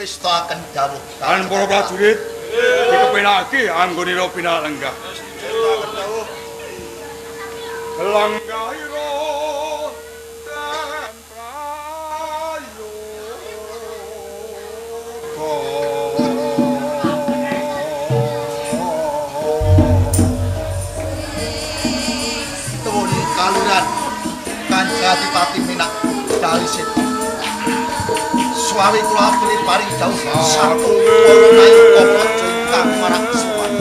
Ngestakaken dawuh lan para prajurit dikepenake anggonira pinalenggah. Langgahira dan prayo. Tuwun kaluran Kanjeng Adipati Minak Dalisit. Suwi kula aturi paring dawuh satu para nayaka praja ingkang maraksuwan.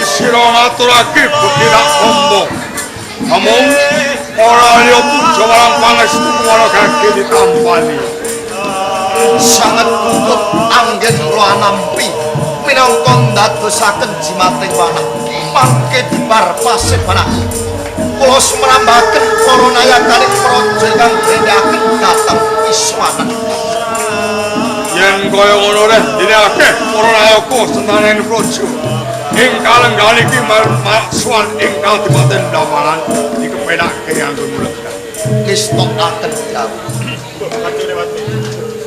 Sira ngaturake bukti tak sombong. Namung ora liya puja marang pangestu kula kaki ditampani. Sanget buntut anggen kula nampi minangka ndadosaken jimating wanah mangke diparpase panah. Kula semrambaken para nayakaning praja ingkang brendaken dhateng Wiswanen. Yen kaya ngono reh dene akeh para nayaka sentanen praja. Ing kalenggan iki maksuan ing Kadipaten Dambangan dikepenake anggo mulegah. Kestakaken dawuh.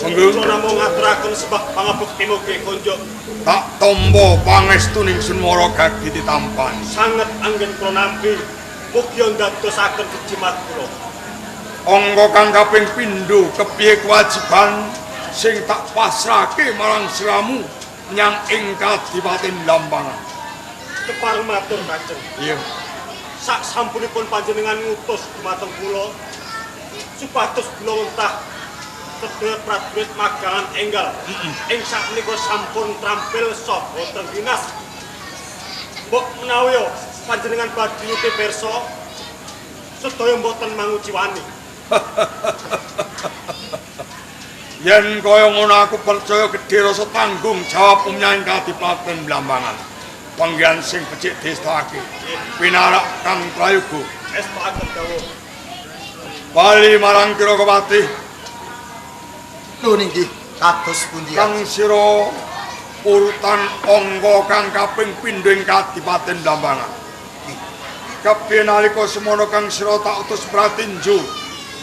Monggo namung ngaturaken sebab pangabekti mugi konjuk. Tak tombo pangestuning Sunmara Gagi ditampani. Sanget anggen kula nampi mugi ndadosaken kejimat kula. Angga kang kaping pindho kepiye kewajiban sing tak pasrahke marang siramu nyang ing Kadipaten Dambangan. Kepareng matur Kanjeng. Iya. Sak sampunipun panjenengan ngutus dumateng kula supados kula wentah sedaya prajurit magangan enggal. Ing sakmenika sampun trampil saha tengginas. Mbok menawi panjenengan badhe nyuti pirsa sedaya mboten manguji wani. Yen kaya ngono aku percaya gedhe rasa tanggung jawab menyang Kadipaten Dambangan. Panggihan sing becik destake pinarak kang prayoga Estakaken dawuh. bali marang Kirakawati. Lho nggih kados pundi Kang sira urutan angga kang kaping pindho ing Kadipaten Dambangan. Kabeh nalika semono kang sira tak utus pratinju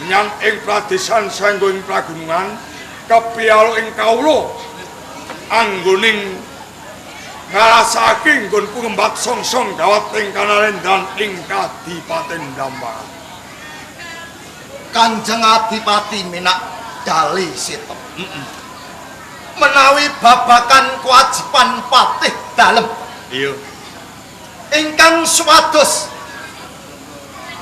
menyang ing pradesan saengga ing pragunungan kepiyalu ing kawula anggoning ngarasake nggonku ngembat songsong gawat ing Kanalendran ing Kadipaten Dambangan. Kanjeng Adipati Minak Dalisit. Menawi babakan kewajiban patih dalem. Iya. Ingkang supados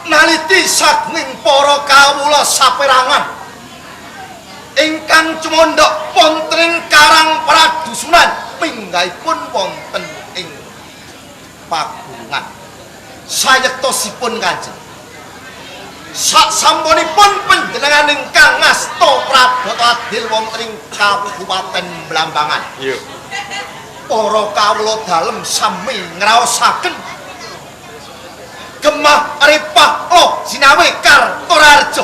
naliti saking para kawula saperangan ingkang cumondhok wonten Karang Pradusunan minggahipun wonten ing pagunungan sayektosipun Kanjeng sasampunipun panjenengan ingkang ngasta prabota adil wonten ing Kabupaten Blambangan. Iya. Para kawula dalem sami ngraosaken gemah ripah sinawe Kartararja.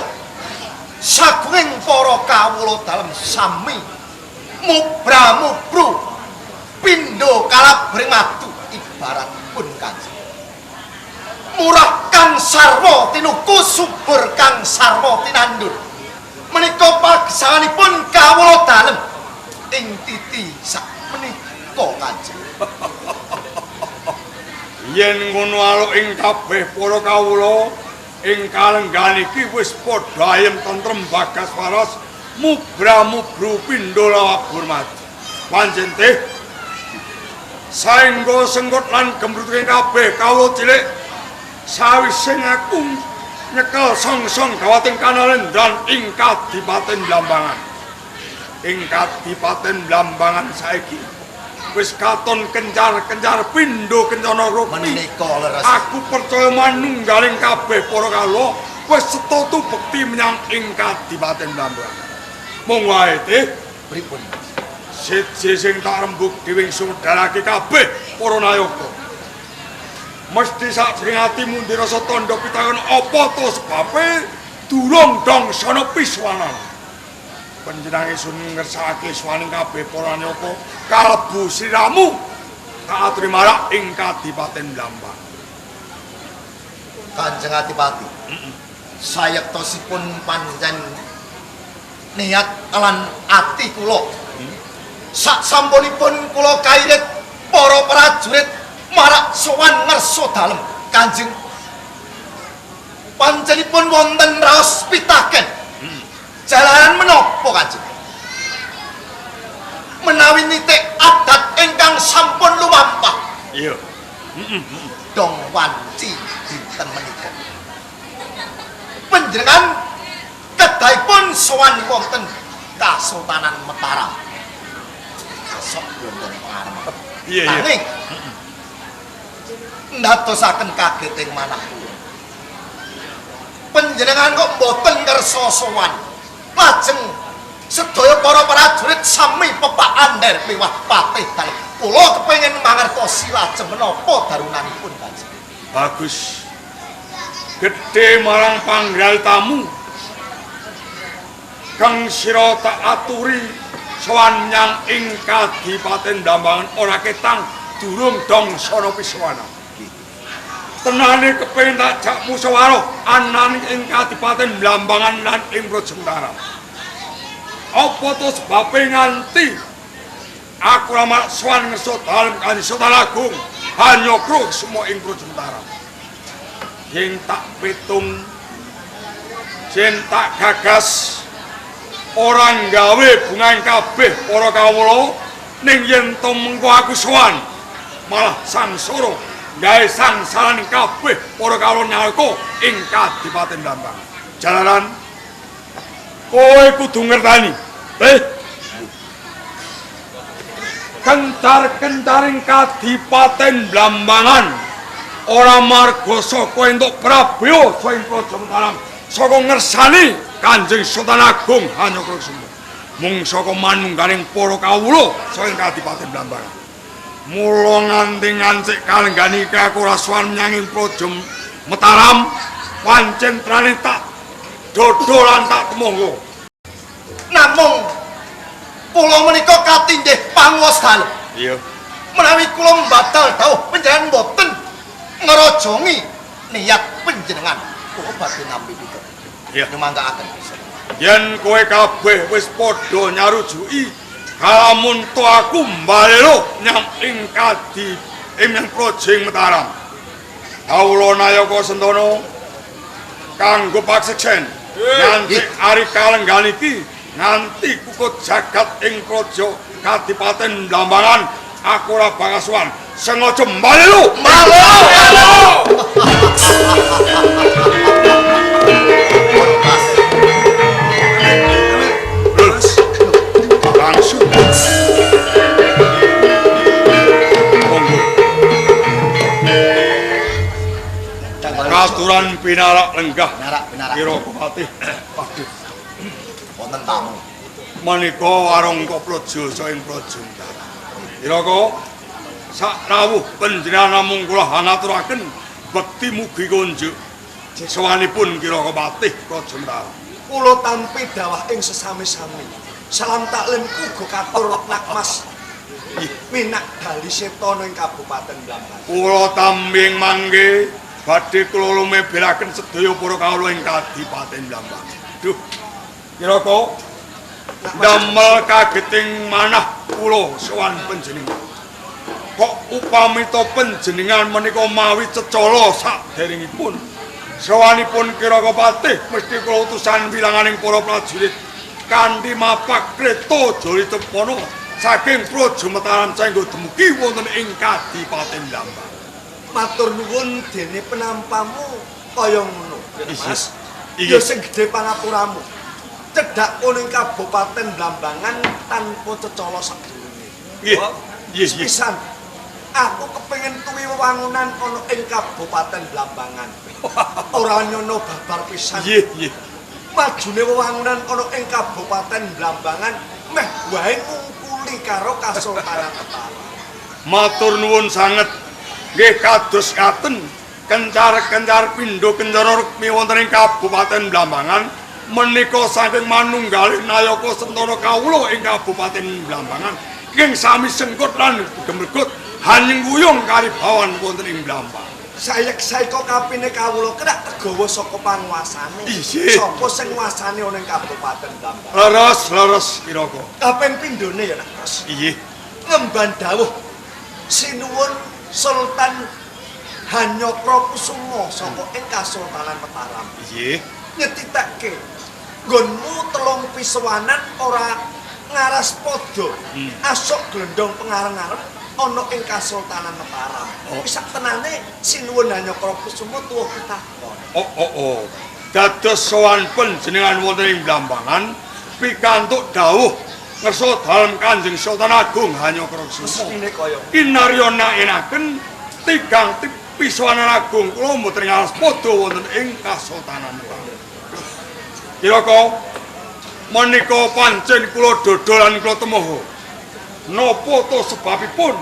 Sagunging para kawula dalem sami mubra-mubru pindho kalabring madu ibaratipun Kanjeng. Murah kang sarwa tinuku subur kang sarwa tinandur. Menika pagesanganipun kawula dalem ing titi sak menika Kanjeng. Yen ngono aluk ing kabeh para kawula ing kalenggan iki wis padha ayem tentrem bagas waras mubra-mubru pindho labur maju. Pancen teh saengga sengkut lan gemruting kabeh kawula cilik sawise ngaku nyekel song-song gawating kanalendran ing Kadipaten Blambangan. Ing Kadipaten Blambangan saiki wis katon kencar-kencar pindho kencana rukmi. Menika leres. Aku percaya manunggaling kabeh para kawula wis setutu bekti menyang ing Kadipaten Blambangan. Mung wae teh Pripun? siji sing tak rembug dhewe sumedhalake kabeh para nayaka. Mesti sakjroning atimu ndirasa tandha pitangan apa to sebabe durung dangsana piswanan. Panjenengan sun ngersakake swaning kabeh para nayaka kalebu siramu tak aturi marak ing Kadipaten Blambang. Kanjeng Adipati. Sayektosipun panjen niat lan ati kula. Sak sampunipun kula kairit para prajurit marak sowan ngersa dalem Kanjeng. Panjenipun wonten raos pitaken. Jalanan menapa Kanjeng? Menawi nitik adat ingkang sampun lumampah. Iya. Dong wanci dinten menika. Panjenengan kedahipun sowan wonten Kasultanan Mataram. Sok wonten pangarep. Iya. Nanging ndadosaken kaget ing manah kula. Panjenengan kok mboten kersa sowan. Lajeng sedaya para prajurit sami pepak andher miwah patih dalem. Kula kepengin mangertosi lajeng menapa darunanipun Kanjeng. Bagus. Gedhe marang panggal tamu. Kang sira tak aturi sowan nyang ing Kadipaten Blambangan ora ketang durung dangsana piswana. Tenane kepengin tak jak musyawarah ananing ing Kadipaten Blambangan lan ing Projentara. Apa to sebabe nganti aku ramal sowan ngersa dalem Kanjeng Sultan Agung Hanyokro semua ing Projentara. Yen tak pitung yen tak gagas orang gawe bungaing kabeh para kawula ning yen to mengko aku sowan malah sangsara gawe sangsaran kabeh para kawula nalika ing Kadipaten Blambangan. Jalaran kowe kudu ngertani kentar-kentaring Kadipaten Blambangan ora marga saka entuk Prabowo sing Praja Mataram saka ngersani Kanjeng Sultan Agung Hanyokrokusumo mung saka manunggaling para kawula saking Kadipaten Blambangan. Mula nganti ngancik kalenggani iki aku ora sowan menyang Praja Mataram pancen trane tak dodolan tak temunggo. Namung kula menika katinggih panguwas dalem. Iya. Menawi kula mbatal dawuh panjenengan mboten ngerajongi niat panjenengan, kula badhe nampi pika. Iya. Nyemanggaken. Yen kowe kabeh wis padha nyarujuki kalamun to aku mbalelo nyang ing nyang Projeng Mataram. Kawula Nayaka Sentana kanggo pakseksen nganti ari kalenggan iki nganti kukut jagat ing Praja Kadipaten Blambangan aku ora bakal sowan sengaja mbalelo. Langsung monggo Katuran pinarak lenggah. Pinarak. Kira Patih. Waduh. Wonten tamu. Menika warung Koprojo ing Praja Ndara. Kira sak rawuh panjenengan namung kula hangaturaken bekti mugi konjuk sawanipun kira Patih Praja Ndara. Kula tampi dawah ing sesami-sami. Salam taklim uga katur nak Mas. Minak dali setana ing Kabupaten Blambangan. Kula tambing mangke badhe kula lumebelaken sedaya para kawula ing Kadipaten Blambangan. Duh. Kira damel kageting manah kula sowan panjenengan. Kok upamita panjenengan menika mawi cecala saderengipun sawanipun kira Patih mesti kula utusan wilanganing para prajurit kanthi mapak kreta joli tepono saking Praja Mataram saengga dumugi wonten ing Kadipaten Blambangan. Matur nuwun dene penampamu kaya ngono, Mas. Iya. Ya sing gedhe pangapuramu. Cedhak ning Kabupaten Blambangan tanpa cecala sadurunge. Nggih. Pisan. Aku kepengin tuwi wewangunan ana ing Kabupaten Blambangan. Ora nyono babar pisan. Nggih. Majune wewangunan ana ing Kabupaten Blambangan meh wae ngungkuli karo Kasultanan Mataram. Matur nuwun sanget. Nggih kados katen kencar-kencar pindha kencana rukmi wonten ing Kabupaten Blambangan menika saking manunggaling nayaka sentana kawula ing Kabupaten Blambangan ing sami sengkut lan gemergut hanyeng karibawan wonten ing Blambangan. Sayek-sayek kapine kawula kerak tegawa saka panguasane. Iya. Sapa sing nguasani ana ing Kabupaten Blambangan? Leres kira-kira. Kaping pindhone ya, Mas. Iya. Ngemban dawuh sinuwun Sultan Hanyokrokusumo saka ing Kasultanan Mataram. Iya. Nyetitake nggonmu telung pisawanan ora ngaras padha. Asok glendong pengareng-areng ana ing Kasultanan Mataram. Bisa tenane sinuwun Hanyokrokusumo tuwa pitakon. Oh. Dados sowan panjenengan wonten ing Blambangan pikantuk dawuh ngersa dalem Kanjeng Sultan Agung Hanyokrokusumo. Mesine kaya Inaryana enaken tigang pisawanan agung kula mboten ngaras padha wonten ing Kasultanan Mataram. Kira-kira menika pancen kula dodolan kula temoho. Napa to sebabipun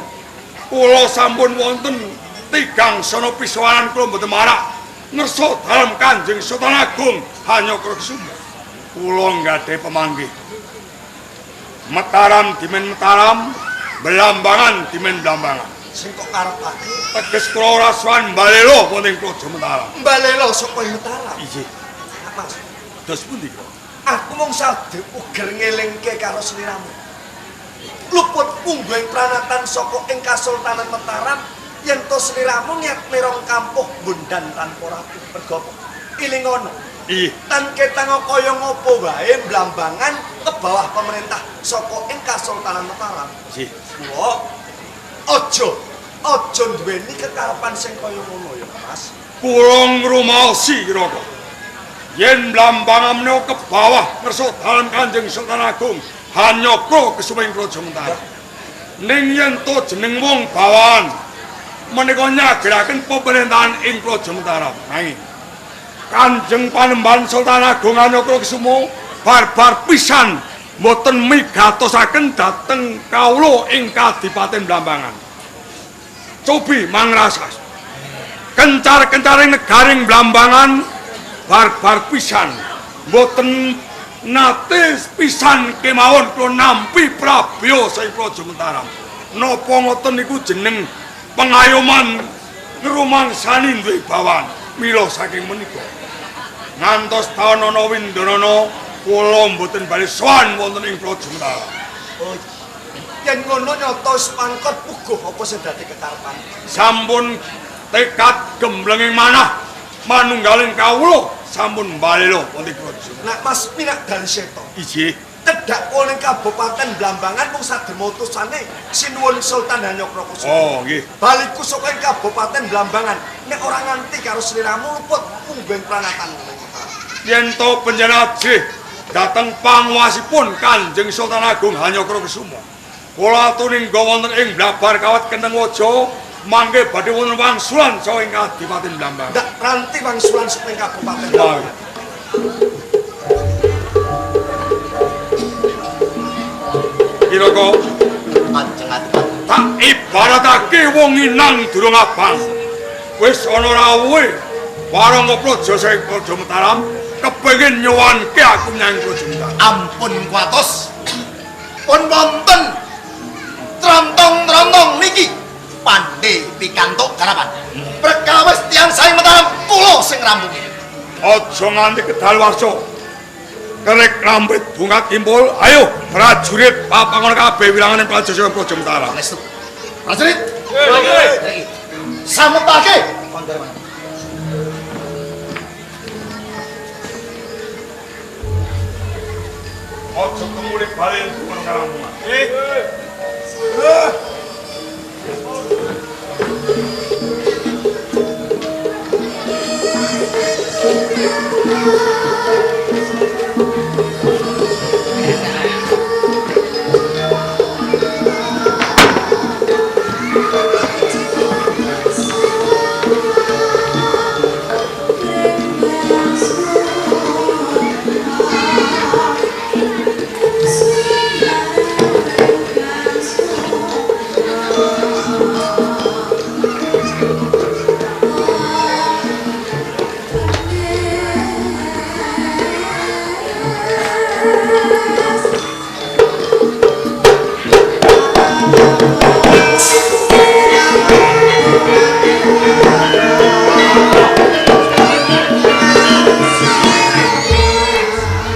kula sampun wonten tigang sono pisawanan kula mboten marak ngersa dalem Kanjeng Sultan Agung Hanyokrokusumo. Kula nggadahi pamanggih. Mataram dimen Mataram, Blambangan dimen Blambangan. sing kok karepake Teges kula ora sowan mbalelo wonten ing Praja Mataram. mbalela saka Mataram. Iya. Mas, Dos pundi kula? aku mung sadhe uger ngelingke karo sliramu. Luput ungguing pranatan saka ing Kasultanan Mataram yen to sliramu niat mirong kampuh bundan tanpa ratu merga ilingono. Iya. Tan ketang kaya ngopo wae Blambangan ke bawah pemerintah saka ing Kasultanan Mataram. Iya. Wah, aja duweni kekarepan sing kaya ngono ya, Mas. Kula ngrumaosi kira-kira. Yen Blambangan menika ke bawah ngersa dalem Kanjeng Sultan Agung Hanyokrokusumo ing Praja Mataram. Ning yen to jeneng wong bawahan menika nyageraken pemerintahan ing Praja Mataram. Nanging Kanjeng Panembahan Sultan Agung Hanyokrokusumo barbar pisan mboten migatosaken dhateng kawula ing Kadipaten Blambangan. Cobi mangrasas. Kencar-kencaring negaring Blambangan barbar pisan mboten nate pisan kemawon kula nampi Prabya saing Praja Mataram. Napa ngoten niku jeneng pengayoman ngrumangsani duwe bawahan mila saking menika ngantos taun ana Windanana kula mboten bali sowan wonten ing Praja Mataram. Oh, yen ngono nyata sepangkot puguh apa sing dadi kekarepan. Sampun tekad gemblenging manah manunggaling kawula sampun mbalelo wonten Praja. Nak Mas Minak dan Seto. Iji Cedhak ning Kabupaten Blambangan mung sademutusane sinuwun Sultan Hanyokrokusumo. oh nggih. Baliku saka ing Kabupaten Blambangan nek ora nganti karo sliramu luput ungguing pranatan. Yen to panjenengan dhateng panguwasipun Kanjeng Sultan Agung Hanyokrokusumo. Kula aturi nggo wonten ing Blabar Kawat Keneng Waja mangke badhe wonten wangsulan saha ing Kadipaten Blambangan. Ndak ranti wangsulan saking Kabupaten Wah. Blambangan. Kiroko Kanjeng Adipati. tak ibaratake wong inang durung abang. Wis ana rawuhe warung Praja sing Praja Mataram kepengin nyuwanke aku nyang Praja Mataram. Ampun kuatos. Pun wonten trontong-trontong niki pandhe pikantuk garapan. Perkawis tiyang sae Mataram kula sing rampungi. Aja nganti kedaluwarsa. Kerek rambut bunga timbul, ayo prajurit papangon kabeh wilangan Praja sing Praja Mataram. Lestu. Prajurit. Sametake. Aja kemuli balen bunga karampungan.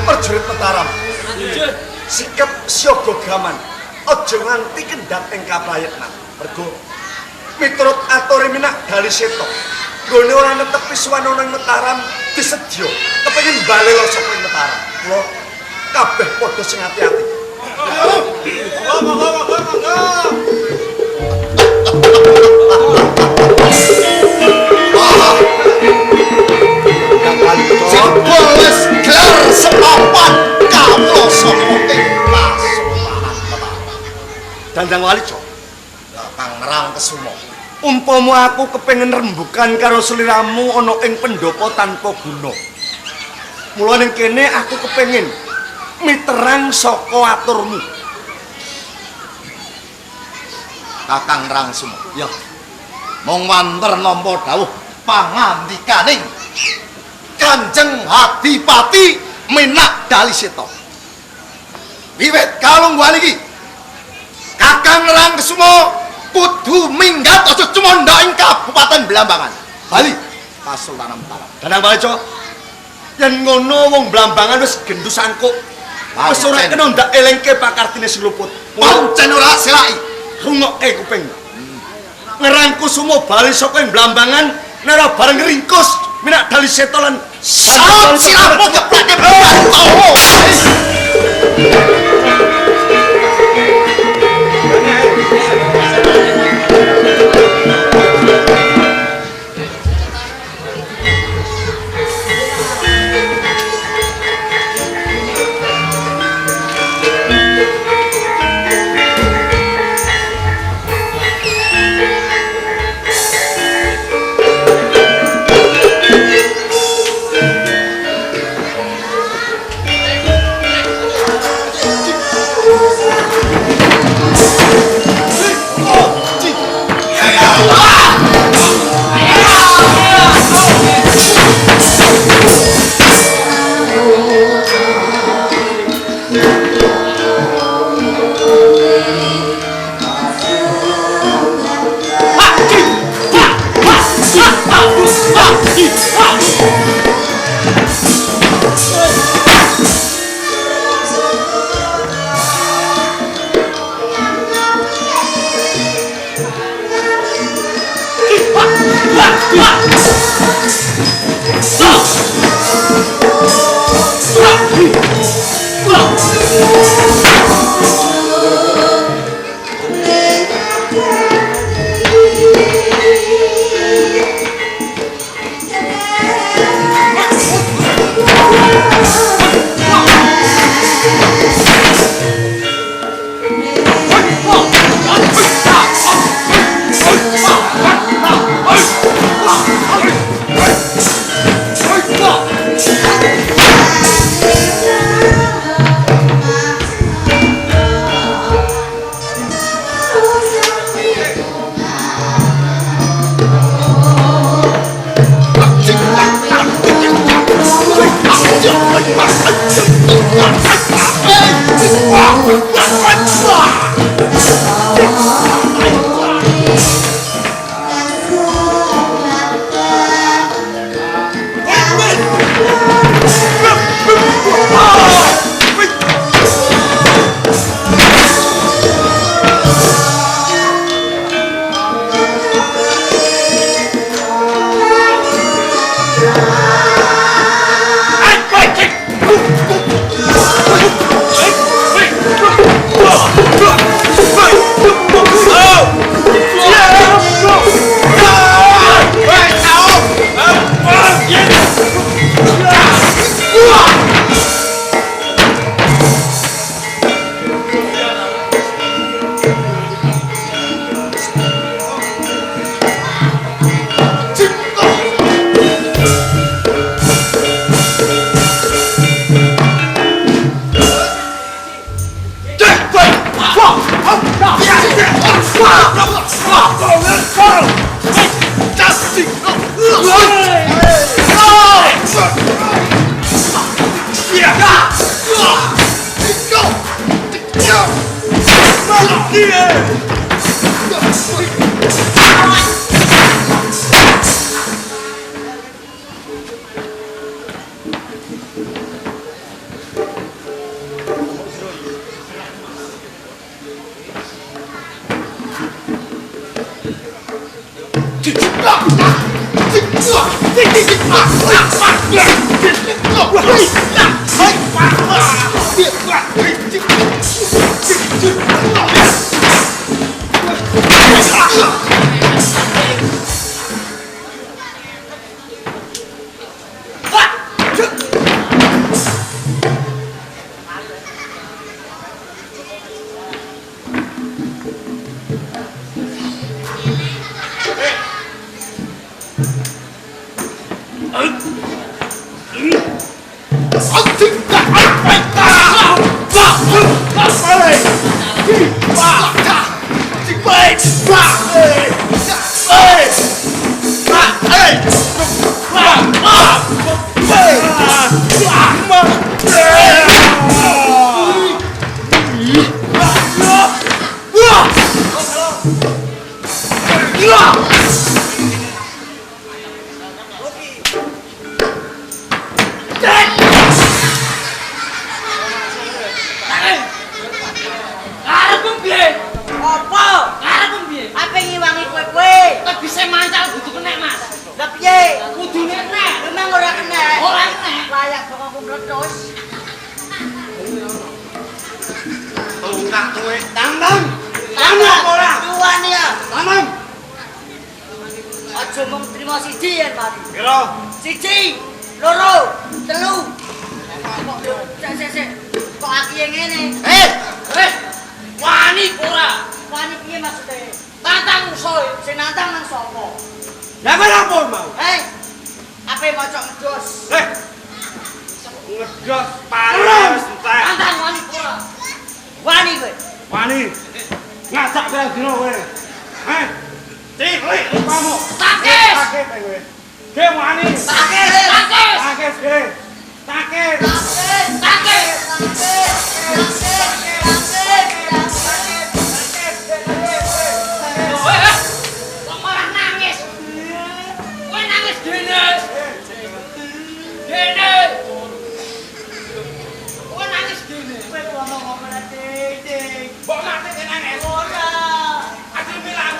Prajurit Mataram. Sikap siaga gaman. Aja nganti kendhat ing kaprayitnan. Mergo miturut ature minak Daliseta, nggone ora netepi suwana nang Mataram disedya kepengin bali saka ing Mataram. Kula kabeh padha sing ati-ati. Jebul wis gelar sepapan kawula saka ing Kasultanan Mataram. Dandang Walijo, Kang Nerang Kesuma. umpama aku kepengin rembukan karo sliramu ana ing pendopo tanpa guna. Mula ning kene aku kepengin miterang saka aturmu. Kakang Nerang Suma. Ya. Mung wanter nampa dawuh pangandikaning Kanjeng Adipati Minak Daliseta. Wiwit kalungguhan iki Kakang Nerang Kesuma kudu minggat aja cuma ndak ing Kabupaten Blambangan. Bali Kasultanan Mataram. Dandang Walijo, yen ngono wong Blambangan wis gendus angkuk. Wis ora kena ndak elingke pakartine sing luput. Pancen ora selaki. Rungokke kuping. Ngerangku sumo bali saka ing Blambangan nara bareng ringkus Minak Daliseta lan Salam siramu keprake bantowo. Aja mung trimo siji yen mati. Piro? Siji, loro, telu. Sik. Kok aki ngene? Wani ora. Wani piye maksude? Tantang musuh. Sing nantang nang sapa? Lah kowe lapor mau. Ape maca ngedus? Ngedot panas entek. Tantang wani ora. Wani kowe. Wani. Ngajak kowe dino kowe. Cilik upamu. Takis. Takis kowe. Ge wani. Takis. Takis ge. Takis. Kok malah nangis? Kowe nangis dene. Dene. Kowe nangis dene. Kowe ngomong Dik. Mbok mati kene nangis. Ora. Aku bilang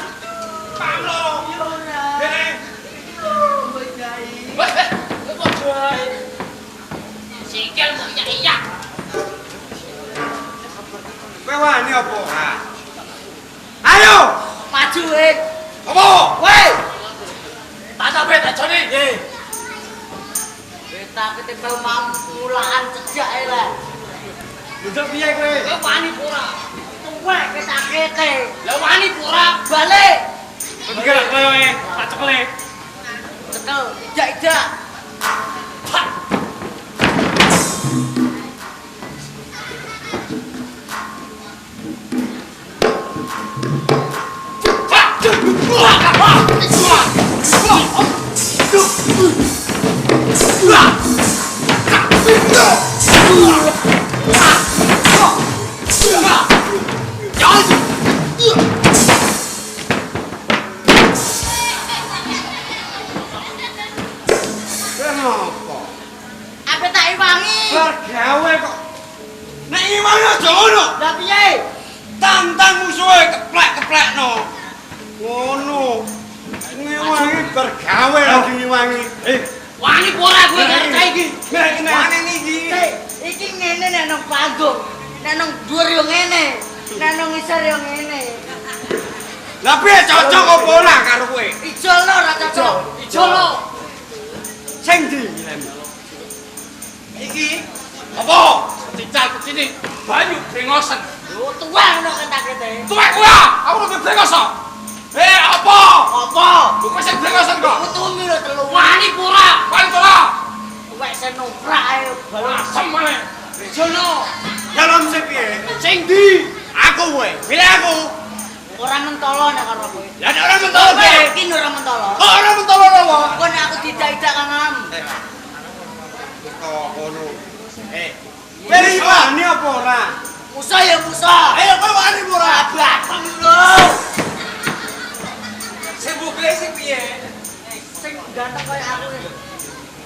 pamlo. Ora. Dene. Kowe jai. Wes, kok bae. Sikil kok iyak-iyak. Kowe wani apa ora? Ayo. Maju weh. Apa? Weh. Tak sampe tajone. Nggih. Kita ketimbang mampulaan cejak ae lah. Njok piye kowe? Kowe wani ora? Tuwek kita kete. Lah wani ora? Balik. Pikir kowe tak ceklek. Cekel, ijak-ijak. Kenapa? Apa tak iwangi? Bergawe kok. Nek iwang aja ngono. Lah piye? Tantang musuhe keplek-keplekno. Ngono. Ngewangi bergawe lagi ngewangi. Wani ora kowe kae iki. Wani iki. Iki ngene nek nang panggung. Nek nang dhuwur yo ngene. Nek nang ngisor yo ngene. Lah piye cocok apa ora karo kowe? Ijolo ora cocok. Ijolo. Sing ndi? Iki apa? Cical kecini banyu brengosen. Lho tuwek ngono kentak kete. Tuwek kowe. Aku lebih brengosen. Apa? Apa? Kowe sing brengosen kok. Utumi lho telu. Wani ora? Wani ora? Tuwek senoprak ae balon. Asem meneh. Jono. Dalam sing piye? Sing ndi? Aku kowe. Milih aku. Ora mentolo nek karo kowe. Lah nek ora mentolo Kowe piye? yakin ora mentolo? Kok ora mentolo apa? Kowe nek aku dijak-jak kangen. Kok ngono. Kowe wani apa ora? Musa ya musa. Ayo kowe wani apa ora? Batang lho. Sing bukle sing piye? Sing ganteng kaya aku.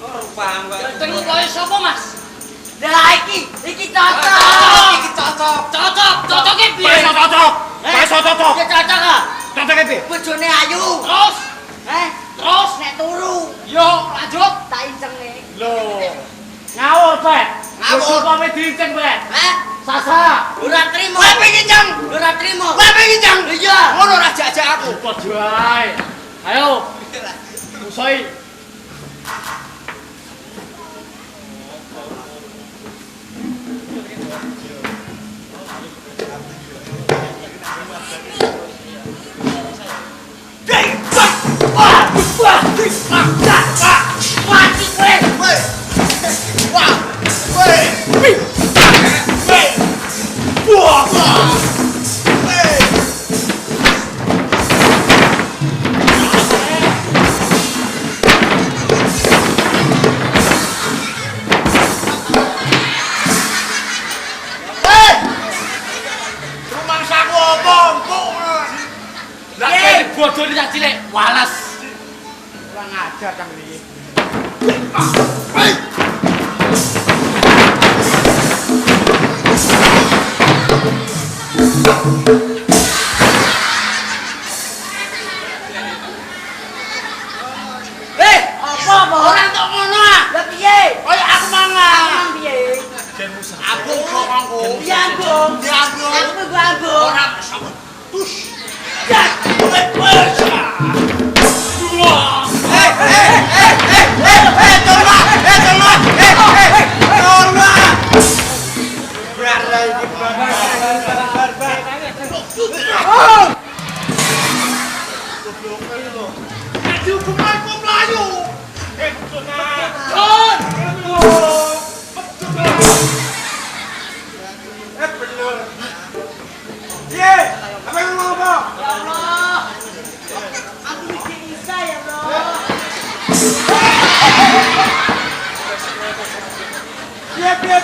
Oh, paham kok. Ganteng koyo sapa, Mas? Lah iki cocok. Iki cocok. Cocok ki piye? Wis cocok. Wis cocok. Ya cocok ah. Cocok piye? Bojone ayu. Terus Eh, Terus nek turu. yo lanjut. Tak incenge. Loh. Ngawur, Bet. Ngawur pamit diinceng, Bet. Hah? Sasa. Ora trimo. Kowe pengen jang? Ora trimo. Kowe pengen jang? Iya. Ngono ra jajak aku. Padha ae. Ayo. Musoi. Bodoh ini cilik, walas. Kurang ajar kang iki. Apa? Ora tok ngono ah. Lah piye? Kaya aku mangan. Mangan piye? Aku kok kanggo. Iya, Bung. Iya, Bung. Aku mung Bung. Ora sama. Tush. Ya.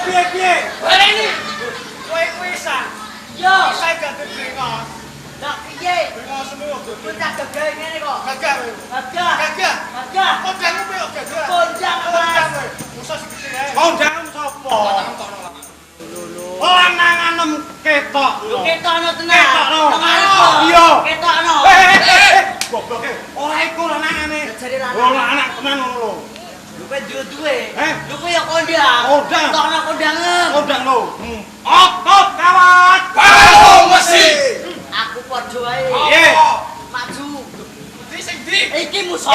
Piye. Ini. Kowe isa. Yo. Saya ganti bringos. Lah piye? Bringos semua. Bocah gagah ngene kok. Gagah. Gagah. Gagah. Gagah. Kondangmu piye gagah? Kondang, Mas. Musa segede ae. Kondang sapa? Lananganem ketok. Ketokno tenan. Ketokno. Ngarep. Iya. Ketokno. Gobloke. Ora iku lanangane. Jare lanang. Oh, lanang tenan ngono lho. Lu kowe duwe. Eh? Lu kowe ya kondang. Kondang. Ketokno kondangem. Kondang lho. Otot kawat. Balung mesti. Aku padha wae. Piye? Maju. Di sing ndi? Iki musuh.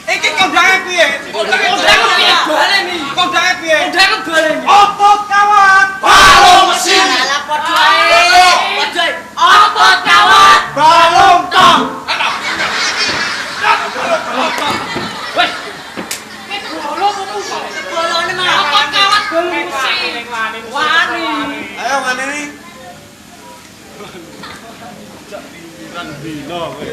Iki kondange piye? Kondange piye? Baleni. Kondange piye? Kondange baleni. Otot kawat. Balung mesti. Lah padha wae. Padha wae. Otot kawat. Balung tong. Wes. Nek bolo musuh. Bolone mah. Otot kawat balung mesti. Wani. Ayo ngene iki. Dino kowe.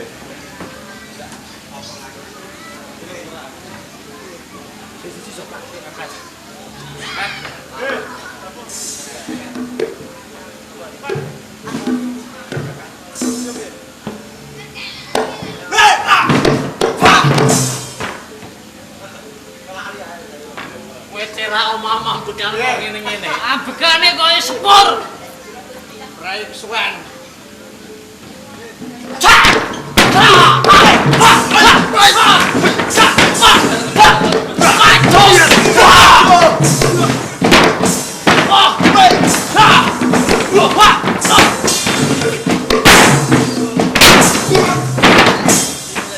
Kowe cerak omah-omah bekan ngene-ngene. Ambekane koyo sepur. Raik suwen.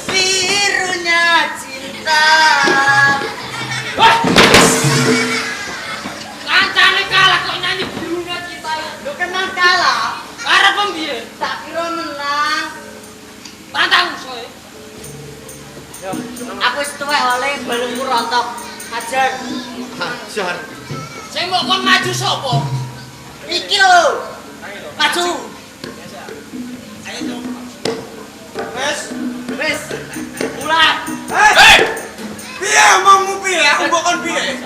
Birunya cinta. Kancane kalah kok nyanyi birunya cinta. Lu kenal kalah? Arep piye? Tak kira menang. Pantang musuh. Aku wis tuwek oleh balungku rontok. Hajar. Hajar. Sing mbok kon maju sapa? Iki lho. Maju. Wis. Mulai. Hei! Piye omongmu piye? Aku mbok kon piye?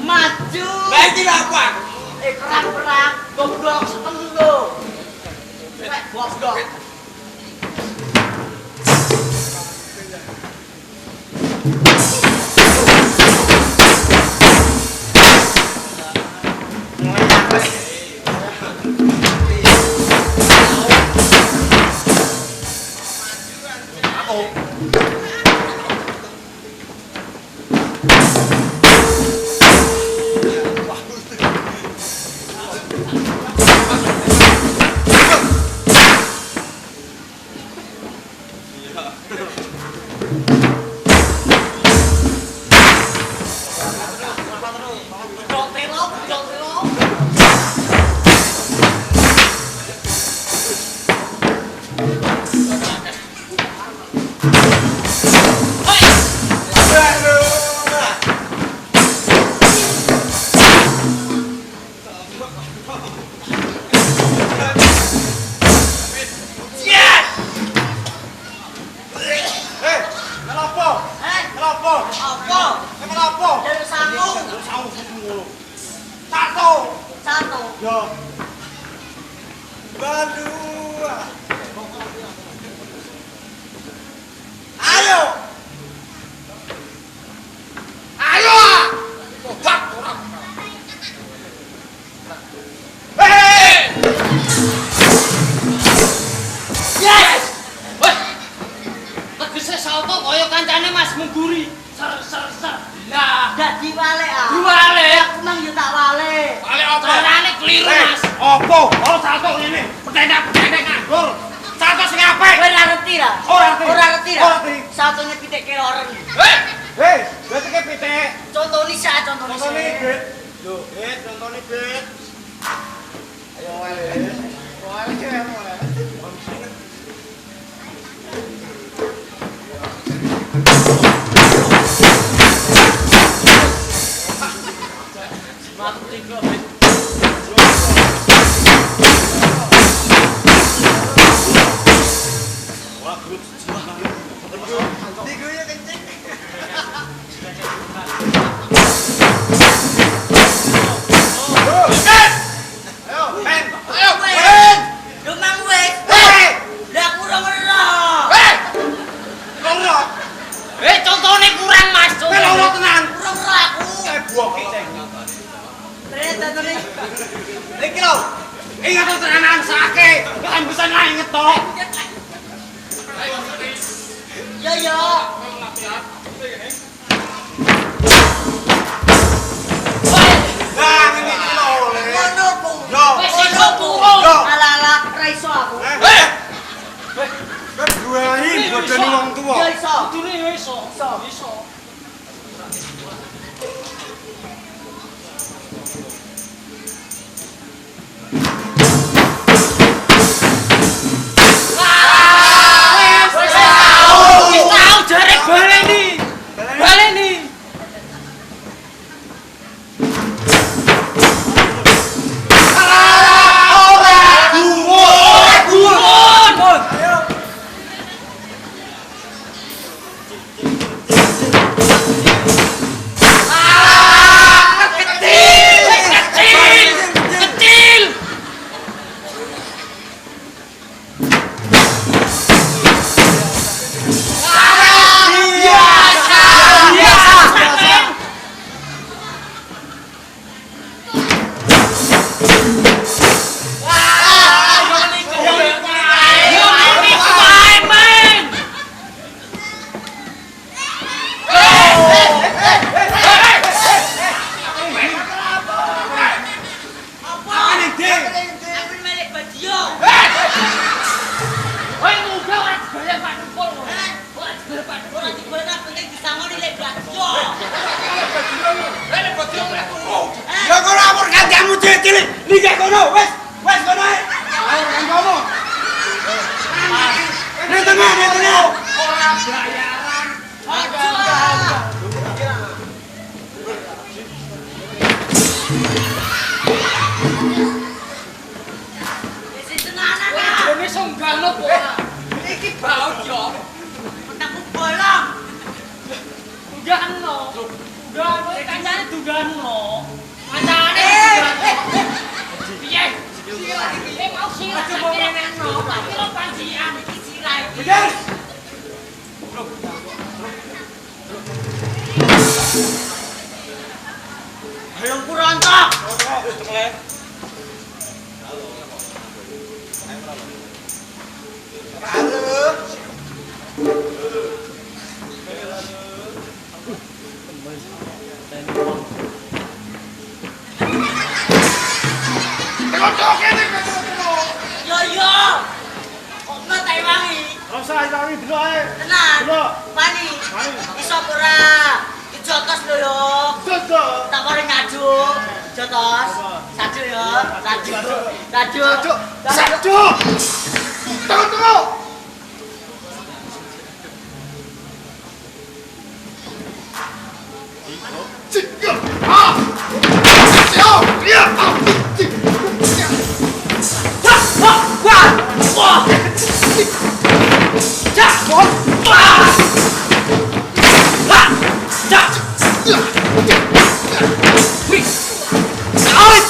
Maju. Lah iki lho apa? Perang-perang goblok setengah lho. Wek goblok. Halo. Tengok kene Yo yo. Kok ngetai wangi? Rasa wangi delok ae. Tenan. Delok. Wani. Iso ora? Jotos lho yo. Jotos. Tak paring ngaduk. Jotos. Saduk yo. Saduk. Saduk. Tengok. Cik. Ah. Siap. Ya. Wah! Cak! Wah! Cak! Wih! Out!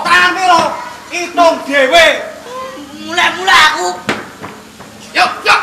Tangan piro? Hitung dhewe. Mulai aku. Yuk, yuk,